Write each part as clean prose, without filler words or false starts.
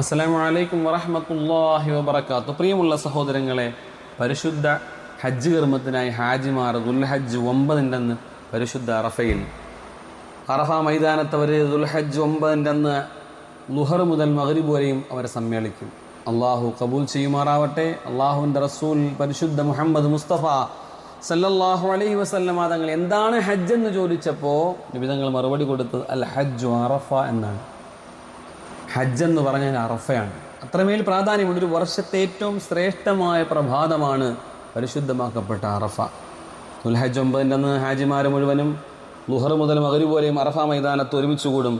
അസ്സലാമു അലൈക്കും വറഹ്മത്തുള്ളാഹി വബറകാതുഹു. പ്രിയമുള്ള സഹോദരങ്ങളെ, പരിശുദ്ധ ഹജ്ജ് കർമ്മത്തിനായി ഹാജിമാർ ദുൽഹജ്ജ് 9 അന്ന് പരിശുദ്ധ അറഫയിൽ അറഫ മൈതാനത്തവർ ദുൽഹജ്ജ് 9 അന്ന് ളുഹർ മുതൽ മഗ്രിബ് വരെയും അവരെ സമ്മേളിക്കും. അള്ളാഹു കബൂൽ ചെയ്യുമാറാവട്ടെ. അള്ളാഹുവിൻ്റെ റസൂൽ പരിശുദ്ധ മുഹമ്മദ് മുസ്തഫ സല്ലല്ലാഹു അലൈഹി വസല്ലമ തങ്ങൾ എന്താണ് ഹജ്ജ് എന്ന് ചോദിച്ചപ്പോൾ നബി തങ്ങൾ മറുപടി കൊടുത്തത് അൽ ഹജ്ജു അറഫ എന്നാണ്. ഹജ്ജ് എന്ന് പറഞ്ഞാൽ അറഫയാണ്. അത്രമേൽ പ്രാധാന്യമുണ്ട്. ഒരു വർഷത്തെ ഏറ്റവും ശ്രേഷ്ഠമായ പ്രഭാതമാണ് പരിശുദ്ധമാക്കപ്പെട്ട അറഫ. ദുൽഹജ്ജ് 9 അന്ന് ഹാജിമാർ മുഴുവനും ളുഹർ മുതൽ മഗ്രിബ് വരെയും അറഫ മൈതാനത്ത് ഒരുമിച്ച് കൂടും.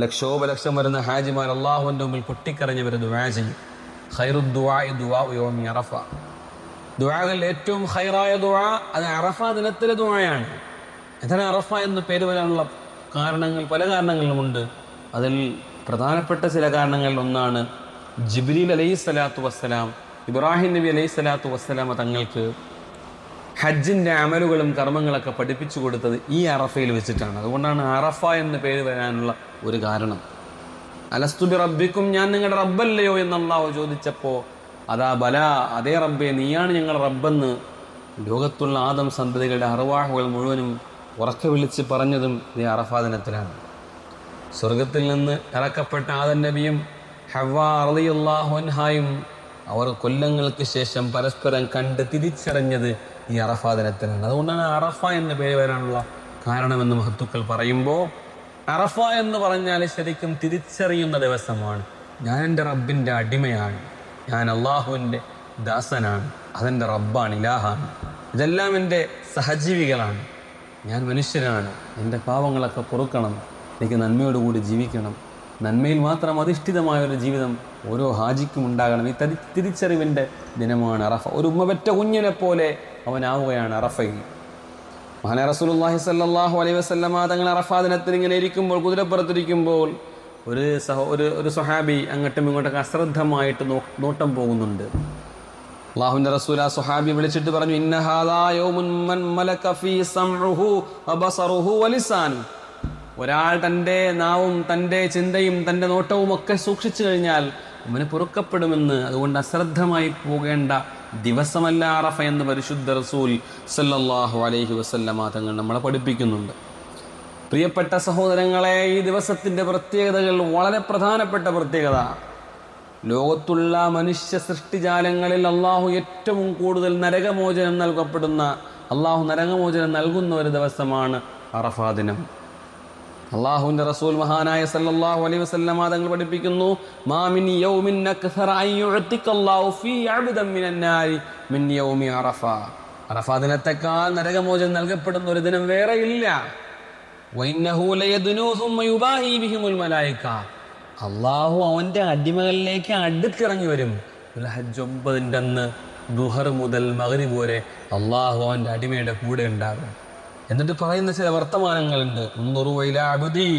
ലക്ഷോപലക്ഷം വരുന്ന ഹാജിമാർ അള്ളാഹുവിൻ്റെ മുമ്പിൽ പൊട്ടിക്കരഞ്ഞവർ ദുആ ചെയ്യും. ഖൈറുദ് ദുആഇ ദുആഉ യൗമി അറഫ. ദുആകളിൽ ഏറ്റവും ഖൈറായ ദുആ അത് അറഫ ദിനത്തിലെ ദുആയാണ്. എന്താണ് അറഫ എന്ന് പേര് വരാനുള്ള പല കാരണങ്ങളുമുണ്ട്. അതിൽ പ്രധാനപ്പെട്ട ചില കാരണങ്ങളിൽ ഒന്നാണ് ജിബ്രീൽ അലൈഹിസ്സലാത്തു വസ്സലാം ഇബ്രാഹിം നബി അലൈഹിസ്സലാത്തു വസ്സലാമ തങ്ങൾക്ക് ഹജ്ജിൻ്റെ അമലുകളും കർമ്മങ്ങളൊക്കെ പഠിപ്പിച്ചു കൊടുത്തത് ഈ അറഫയിൽ വെച്ചിട്ടാണ്. അതുകൊണ്ടാണ് അറഫ എന്ന് പേര് വരാനുള്ള ഒരു കാരണം. അലസ്തു ബി റബ്ബിക്കും, ഞാൻ നിങ്ങളുടെ റബ്ബല്ലയോ എന്ന് അല്ലാഹു ചോദിച്ചപ്പോൾ അതാ ബല, അതേ റബ്ബേ, നീയാണ് ഞങ്ങളുടെ റബ്ബെന്ന് ലോകത്തുള്ള ആദം സന്തതികളുടെ അർവാഹുകൾ മുഴുവനും ഉറക്കെ വിളിച്ച് പറഞ്ഞതും ഈ അറഫ ദിനത്തിലാണ്. സ്വർഗത്തിൽ നിന്ന് ഇറക്കപ്പെട്ട ആദം നബിയും ഹവ്വാ റളിയല്ലാഹു അൻഹായും അവർ കൊല്ലങ്ങൾക്ക് ശേഷം പരസ്പരം കണ്ട് തിരിച്ചറിഞ്ഞത് ഈ അറഫ ദിനത്തിലാണ്. അതുകൊണ്ടാണ് അറഫ എന്ന് പേര് വരാനുള്ള കാരണമെന്ന് മഹത്തുക്കൾ പറയുമ്പോൾ അറഫ എന്ന് പറഞ്ഞാൽ ശരിക്കും തിരിച്ചറിയുന്ന ദിവസമാണ്. ഞാൻ എൻ്റെ റബ്ബിൻ്റെ അടിമയാണ്, ഞാൻ അള്ളാഹുവിൻ്റെ ദാസനാണ്, അതെൻ്റെ റബ്ബാണ്, ഇലാഹാണ്, ഇതെല്ലാം എൻ്റെ സഹജീവികളാണ്, ഞാൻ മനുഷ്യനാണ്, എൻ്റെ പാവങ്ങളൊക്കെ പൊറുക്കണം, എനിക്ക് നന്മയോടുകൂടി ജീവിക്കണം, നന്മയിൽ മാത്രം അധിഷ്ഠിതമായൊരു ജീവിതം ഓരോ ഹാജിക്കും ഉണ്ടാകണം. ഈ തിരിച്ചറിവിൻ്റെ ദിനമാണ് അറഫ. ഒരു ഉമ്മ കുഞ്ഞിനെ പോലെ അവനാവുകയാണ് അറഫയിൽ. മഹാനായ റസൂലുള്ളാഹി സ്വല്ലല്ലാഹു അലൈഹി വസല്ലമ തങ്ങൾ അറഫ ദിനത്തിൽ ഇങ്ങനെ ഇരിക്കുമ്പോൾ, കുതിരപ്പുറത്തിരിക്കുമ്പോൾ ഒരു സ്വഹാബി അങ്ങോട്ടും ഇങ്ങോട്ടൊക്കെ അശ്രദ്ധമായിട്ട് നോട്ടം പോകുന്നുണ്ട്. അല്ലാഹുവിൻ്റെ റസൂൽ ആ സ്വഹാബി വിളിച്ചിട്ട് പറഞ്ഞു, ഇന്ന ഹാദാ യൗമുൻ മൻ മലക ഫീ സംഉഹു വബസറുഹു വലിസാനു. ഒരാൾ തൻ്റെ നാവും തൻ്റെ ചിന്തയും തൻ്റെ നോട്ടവും ഒക്കെ സൂക്ഷിച്ചു കഴിഞ്ഞാൽ അവന് പൊറുക്കപ്പെടുമെന്ന്. അതുകൊണ്ട് അശ്രദ്ധമായി പോകേണ്ട ദിവസമല്ല അറഫ എന്ന് പരിശുദ്ധ റസൂൽ സല്ലല്ലാഹു അലൈഹി വസല്ലമ തങ്ങൾ നമ്മളെ പഠിപ്പിക്കുന്നുണ്ട്. പ്രിയപ്പെട്ട സഹോദരങ്ങളെ, ഈ ദിവസത്തിൻ്റെ പ്രത്യേകതകൾ വളരെ പ്രധാനപ്പെട്ട പ്രത്യേകത. ലോകത്തുള്ള മനുഷ്യ സൃഷ്ടിജാലങ്ങളിൽ അള്ളാഹു ഏറ്റവും കൂടുതൽ നരകമോചനം നൽകുന്ന ഒരു ദിവസമാണ് അറഫ ദിനം. അള്ളാഹുവിൻ്റെ റസൂൽ മഹാനായ സല്ലല്ലാഹു അലൈഹി വസല്ലമ തങ്ങൾ പഠിപ്പിക്കുന്നു, മാ മിൻ യൗമിൻ അക്സറ അൻ യുഅതിഖല്ലാഹു ഫീ അബ്ദൻ മിനൻ നാരി മിൻ യൗമി അറഫ. അറഫ ദിനത്തേക്കാൾ നരകമോചനം നൽകപ്പെടുന്ന ഒരു ദിനം വേറെ ഇല്ല. വഇന്നഹു ലയദ്നു സുമ്മ യുബാഹി ബിഹിമുൽ മലായിക. അള്ളാഹു അവൻ്റെ അടിമകളിലേക്ക് അടുത്തിറങ്ങി വരും. ദുൽഹജ്ജ് 9 അന്ന് ദുഹർ മുതൽ മഗ്രിബ് വരെ അള്ളാഹു അവൻ്റെ അടിമയുടെ കൂടെ ഉണ്ടാകും. എന്നിട്ട് പറയുന്ന ചില വർത്തമാനങ്ങളുണ്ട്. ഉൻദുറു ഇലാ അബ്ദി,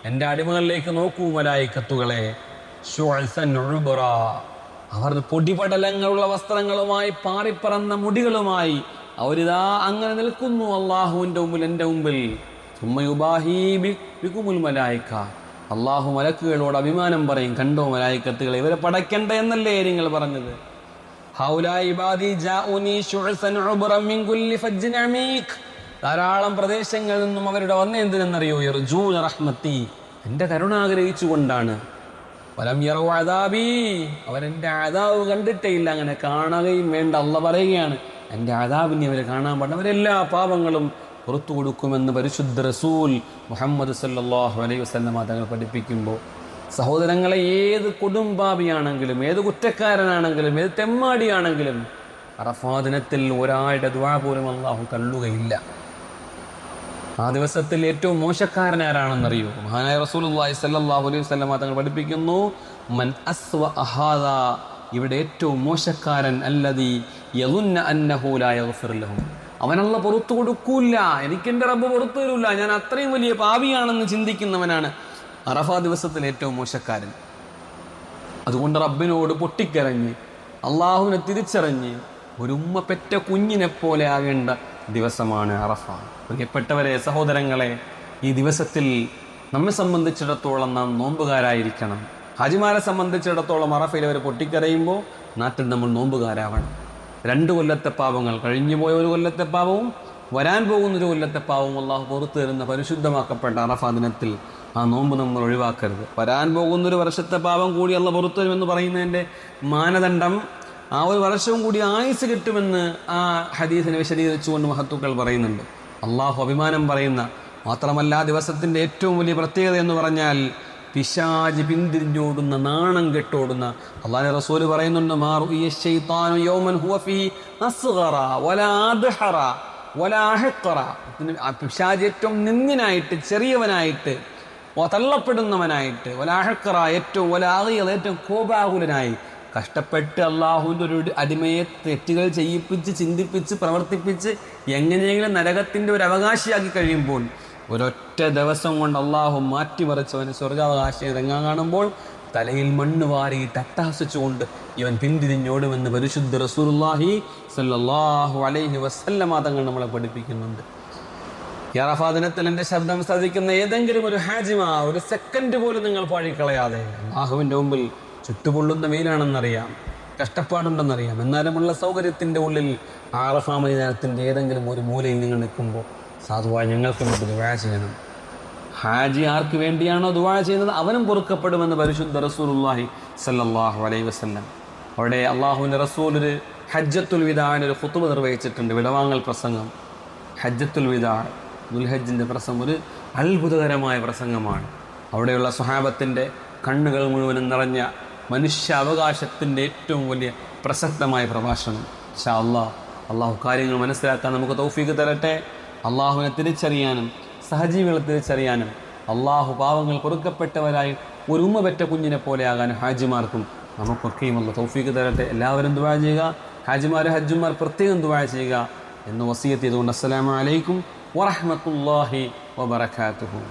എൻ്റെ അടിമകളിലേക്ക് നോക്കൂ മലായിക്കത്തുകളെ. ശുഅസൻ ഉബറ, അവർ പൊടിപടലങ്ങളുള്ള വസ്ത്രങ്ങളുമായി പാറിപ്പറന്ന മുടികളുമായി അവരിതാ അങ്ങനെ നിൽക്കുന്നു അള്ളാഹുവിൻ്റെ മുമ്പിൽ, എൻ്റെ മുമ്പിൽ. സുമ്മയുബാഹി ബികുമുൽ മലായിക, അള്ളാഹു മലക്കുകളോട് അഭിമാനം പറയും, കണ്ടോ മലായിക്കത്തുകളെ, ഇവരെ പടയ്ക്കണ്ട എന്നല്ലേ നിങ്ങൾ പറഞ്ഞത്. ഹൗലാ ഇബാദി ജാഉനി ശുഅസൻ ഉബറ മിൻ കുല്ലി ഫജ്ജിൻ അമീഖ്. ധാരാളം പ്രദേശങ്ങളിൽ നിന്നും അവരുടെ വന്ന എന്തിനെന്നറിയോ, യർജൂന റഹ്മത്തി, എൻ്റെ കരുണ ആഗ്രഹിച്ചുകൊണ്ടാണ്. വലം യറൗ അദാബി, അവരെൻ്റെ അദാബ് കണ്ടിട്ടേ ഇല്ല, അങ്ങനെ കാണുകയും വേണ്ട. അല്ലാഹ് പറയുകയാണ്, എൻ്റെ അദാബിനെ അവർ കാണാൻ പാടില്ല, അവരെല്ലാ പാപങ്ങളും പുറത്തു കൊടുക്കുമെന്ന് പരിശുദ്ധ റസൂൽ മുഹമ്മദ് സല്ലല്ലാഹു അലൈഹി വസല്ലമ തങ്ങൾ പഠിപ്പിക്കുമ്പോൾ, സഹോദരങ്ങളെ, ഏത് കൊടുംപാപിയാണെങ്കിലും, ഏത് കുറ്റക്കാരനാണെങ്കിലും, ഏത് തെമ്മാടിയാണെങ്കിലും അറഫാ ദിനത്തിൽ ഒരാളുടെ ദുആ പോലും അല്ലാഹു തള്ളുകയില്ല. ആ ദിവസത്തിൽ ഏറ്റവും മോശക്കാരൻ ആരാണെന്നറിയോ? മഹാനായ റസൂലുള്ളാഹി സ്വല്ലല്ലാഹു അലൈഹി വസല്ലമ തങ്ങൾ പഠിപ്പിക്കുന്നു, മൻ അസ്വഅ ഹാദാ, ഇവിടെ ഏറ്റവും മോശക്കാരൻ അല്ലദീ യളുന്ന അന്നഹു ലാ യഗ്ഫിർ ലഹു, അവനല്ല പുറത്തു കൊടുക്കൂല, എനിക്കെൻ്റെ റബ്ബ് പുറത്തു തരൂല, ഞാൻ അത്രയും വലിയ പാപിയാണെന്ന് ചിന്തിക്കുന്നവനാണ് അറഫ ദിവസത്തിൽ ഏറ്റവും മോശക്കാരൻ. അതുകൊണ്ട് റബ്ബിനോട് പൊട്ടിക്കരഞ്ഞ് അള്ളാഹുവിനെ തിരിച്ചറിഞ്ഞ് ഒരു ഉമ്മ പെറ്റ കുഞ്ഞിനെ പോലെ ആകേണ്ട ദിവസമാണ് അറഫ. പ്രിയപ്പെട്ടവരെ, സഹോദരങ്ങളെ, ഈ ദിവസത്തിൽ നമ്മെ സംബന്ധിച്ചിടത്തോളം നാം നോമ്പുകാരായിരിക്കണം. ഹാജിമാരെ സംബന്ധിച്ചിടത്തോളം അറഫയിൽ അവർ പൊട്ടിക്കരയുമ്പോൾ നാട്ടിൽ നമ്മൾ നോമ്പുകാരാവണം. 2 കൊല്ലത്തെ പാപങ്ങൾ, കഴിഞ്ഞു പോയ 1 കൊല്ലത്തെ പാപവും വരാൻ പോകുന്ന 1 കൊല്ലത്തെ പാവവും അള്ളാഹു പുറത്തു തരുന്ന പരിശുദ്ധമാക്കപ്പെട്ട അറഫ ദിനത്തിൽ ആ നോമ്പ് നമ്മൾ ഒഴിവാക്കരുത്. വരാൻ പോകുന്നൊരു വർഷത്തെ പാപം കൂടി അള്ളാഹ് പുറത്തു തരുമെന്ന് പറയുന്നതിൻ്റെ മാനദണ്ഡം ആ ഒരു വർഷവും കൂടി ആയുസ് കിട്ടുമെന്ന് ആ ഹദീസിനെ വിശദീകരിച്ചുകൊണ്ട് മഹത്തുക്കൾ പറയുന്നുണ്ട്. അള്ളാഹു അഭിമാനം പറയുന്ന, മാത്രമല്ല ദിവസത്തിൻ്റെ ഏറ്റവും വലിയ പ്രത്യേകത എന്ന് പറഞ്ഞാൽ പിശാച് പിന്തിരിഞ്ഞോടുന്ന, നാണം കെട്ടോടുന്ന. അള്ളാഹുവിന്റെ റസൂൽ പറയുന്നുണ്ട്, പിശാച് ഏറ്റവും നിന്ദനായിട്ട്, ചെറിയവനായിട്ട്, തള്ളപ്പെടുന്നവനായിട്ട്, ഏറ്റവും കോപാകുലനായി കഷ്ടപ്പെട്ട് അള്ളാഹുവിൻ്റെ ഒരു അടിമയെ തെറ്റുകൾ ചെയ്യിപ്പിച്ച്, ചിന്തിപ്പിച്ച്, പ്രവർത്തിപ്പിച്ച് എങ്ങനെയെങ്കിലും നരകത്തിൻ്റെ ഒരു അവകാശിയാക്കി കഴിയുമ്പോൾ ഒരൊറ്റ ദിവസം കൊണ്ട് അള്ളാഹു മാറ്റിമറിച്ചവന് സ്വർഗാവകാശം ഇറങ്ങാൻ കാണുമ്പോൾ തലയിൽ മണ്ണ് വാരിയിട്ട് അട്ടഹസിച്ചുകൊണ്ട് ഇവൻ പിന്തിരിഞ്ഞോടുമെന്ന് പരിശുദ്ധ റസൂലുള്ളാഹി സ്വല്ലല്ലാഹു അലൈഹി വസല്ലമ തങ്ങൾ നമ്മളെ പഠിപ്പിക്കുന്നുണ്ട്. അറഫാ ദിനത്തിൽ എൻ്റെ ശബ്ദം ശ്രദ്ധിക്കുന്ന ഏതെങ്കിലും ഒരു ഹാജിമ ഒരു സെക്കൻഡ് പോലും നിങ്ങൾ പാഴിക്കളയാതെ, അള്ളാഹുവിൻ്റെ മുമ്പിൽ ചുട്ടുപൊള്ളുന്ന വെയിലാണെന്നറിയാം, കഷ്ടപ്പാടുണ്ടെന്നറിയാം, എന്നാലുമുള്ള സൗകര്യത്തിൻ്റെ ഉള്ളിൽ അറഫാ മൈതാനത്തിൻ്റെ ഏതെങ്കിലും ഒരു മൂലയിൽ നിങ്ങൾ നിൽക്കുമ്പോൾ സാധുവായി ഞങ്ങൾക്ക് വേണ്ടി ദുആ ചെയ്യണം. ഹാജി ആർക്ക് വേണ്ടിയാണോ ദുആ ചെയ്യുന്നത് അവനും പൊറുക്കപ്പെടുമെന്ന് പരിശുദ്ധ റസൂലുള്ളാഹി സ്വല്ലല്ലാഹു അലൈഹി വസല്ലം. അവിടെ അള്ളാഹുവിൻ്റെ റസൂൽ ഒരു ഹജ്ജത്തുൽ വിദാഇന് ഒരു ഖുതുബ നിർവഹിച്ചിട്ടുണ്ട്, വിടവാങ്ങൽ പ്രസംഗം. ഹജ്ജത്തുൽ വിദാ, ദുൽഹജ്ജിൻ്റെ പ്രസംഗം ഒരു അത്ഭുതകരമായ പ്രസംഗമാണ്. അവിടെയുള്ള സ്വഹാബത്തിൻ്റെ കണ്ണുകൾ മുഴുവനും നിറഞ്ഞ മനുഷ്യാവകാശത്തിൻ്റെ ഏറ്റവും വലിയ പ്രസക്തമായ പ്രഭാഷണം. ഇൻഷാ അല്ലാഹ് അള്ളാഹു കാര്യങ്ങൾ മനസ്സിലാക്കാൻ നമുക്ക് തൗഫീഖ് തരട്ടെ. അള്ളാഹുവിനെ തിരിച്ചറിയാനും സഹജീവികളെ തിരിച്ചറിയാനും അള്ളാഹു പാവങ്ങൾ പൊറുക്കപ്പെട്ടവരായി ഒരു ഉമ്മ പെറ്റ കുഞ്ഞിനെ പോലെയാകാനും ഹാജിമാർക്കും നമുക്കൊക്കെയും അല്ലാഹു തൗഫീഖ് തരട്ടെ. എല്ലാവരും ദുആ ചെയ്യുക, ഹജ്ജുമാർ പ്രത്യേകം ദുആ ചെയ്യുക എന്ന് വസിയത്ത് ചെയ്തുകൊണ്ട് അസ്സലാമു അലൈക്കും വറഹ്മത്തുള്ളാഹി വബറകാതുഹു.